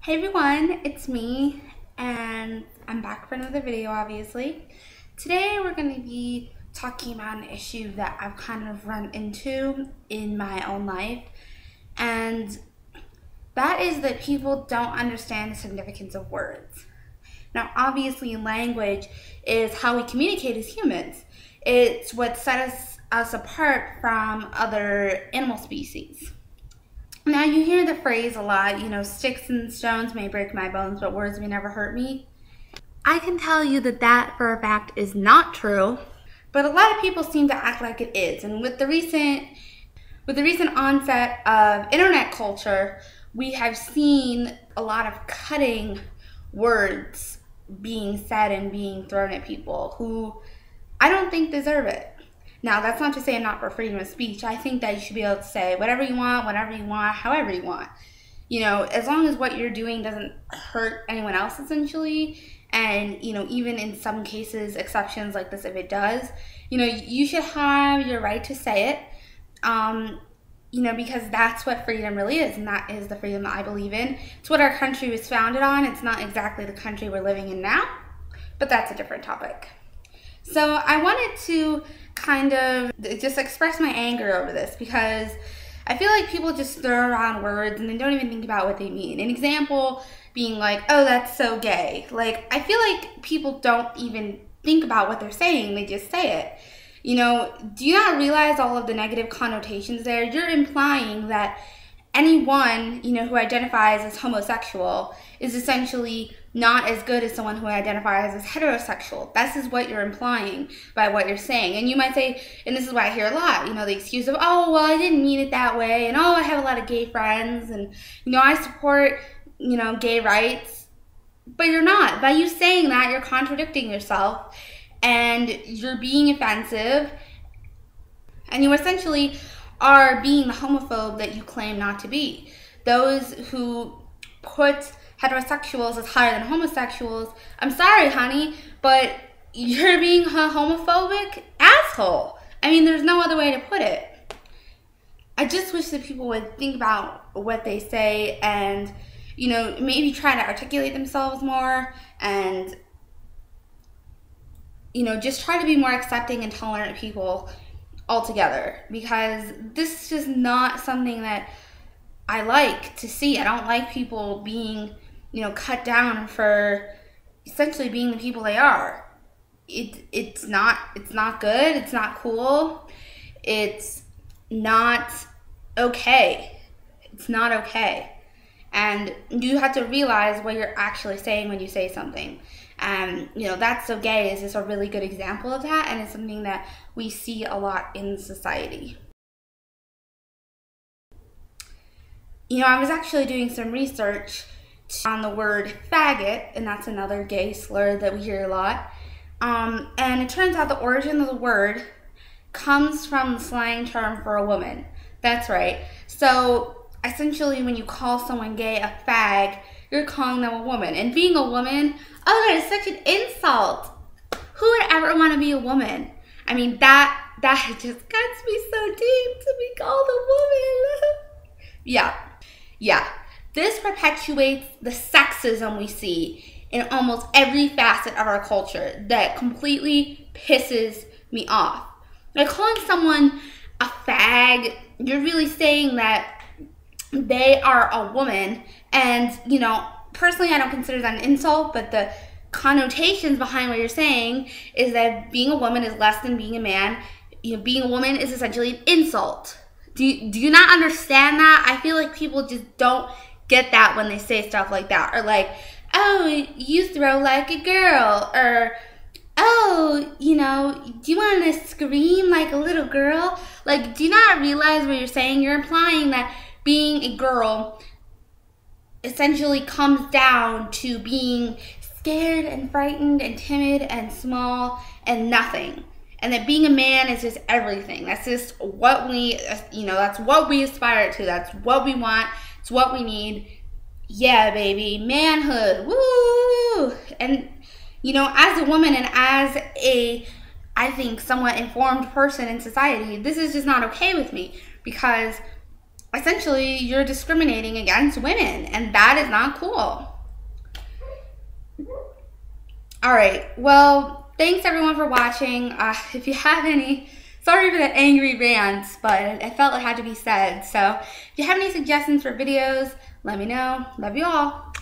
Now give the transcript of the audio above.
Hey everyone, it's me, and I'm back for another video, obviously. Today we're going to be talking about an issue that I've kind of run into in my own life, and that is that people don't understand the significance of words. Now, obviously, language is how we communicate as humans. It's what sets us apart from other animal species. Now, you hear the phrase a lot, sticks and stones may break my bones, but words may never hurt me. I can tell you that for a fact is not true, but a lot of people seem to act like it is. And with the recent onset of internet culture, we have seen a lot of cutting words being said and being thrown at people who I don't think deserve it. Now, that's not to say I'm not for freedom of speech. I think that you should be able to say whatever you want, whenever you want, however you want. As long as what you're doing doesn't hurt anyone else, essentially. And, even in some cases, exceptions like this, if it does, you should have your right to say it, because that's what freedom really is. And that is the freedom that I believe in. It's what our country was founded on. It's not exactly the country we're living in now, but that's a different topic. So I wanted to kind of just express my anger over this because I feel like people just throw around words and they don't even think about what they mean. An example being like, oh, that's so gay. Like, I feel like people don't even think about what they're saying. They just say it. Do you not realize all of the negative connotations there? You're implying that anyone, who identifies as homosexual is essentially not as good as someone who identifies as heterosexual. This is what you're implying by what you're saying. And you might say, and this is what I hear a lot, the excuse of, oh, well, I didn't mean it that way, and oh, I have a lot of gay friends, and, I support, gay rights. But you're not. By you saying that, you're contradicting yourself, and you're being offensive, and you essentially are being the homophobe that you claim not to be. Those who put heterosexuals as higher than homosexuals, I'm sorry, honey, but you're being a homophobic asshole. I mean, there's no other way to put it. I just wish that people would think about what they say and, maybe try to articulate themselves more and, just try to be more accepting and tolerant of people altogether, because this is just not something that I like to see. I don't like people being, cut down for essentially being the people they are. It's not good. It's not cool. It's not okay. It's not okay. And you have to realize what you're actually saying when you say something. And, That's So Gay is just a really good example of that, and it's something that we see a lot in society. I was actually doing some research on the word faggot, and that's another gay slur that we hear a lot. And it turns out the origin of the word comes from the slang term for a woman. That's right. So essentially, when you call someone gay a fag, you're calling them a woman. And being a woman, oh, that is such an insult. Who would ever want to be a woman? I mean, that just cuts me so deep to be called a woman. Yeah. This perpetuates the sexism we see in almost every facet of our culture that completely pisses me off. Like, calling someone a fag, you're really saying that they are a woman, and, personally I don't consider that an insult, but the connotations behind what you're saying is that being a woman is less than being a man. Being a woman is essentially an insult. Do you not understand that? I feel like people just don't get that when they say stuff like that. Or like, oh, you throw like a girl. Or, oh, do you want to scream like a little girl? Like, do you not realize what you're saying? You're implying that being a girl essentially comes down to being scared and frightened and timid and small and nothing. And that being a man is just everything. That's just what we, that's what we aspire to. That's what we want. It's what we need. Yeah, baby. Manhood. Woo! And, as a woman and as a, I think, somewhat informed person in society, this is just not okay with me. Because essentially you're discriminating against women, and that is not cool. All right, well, thanks everyone for watching. If you have any, sorry for the angry rants, but I felt it had to be said. So if you have any suggestions for videos, let me know. Love you all.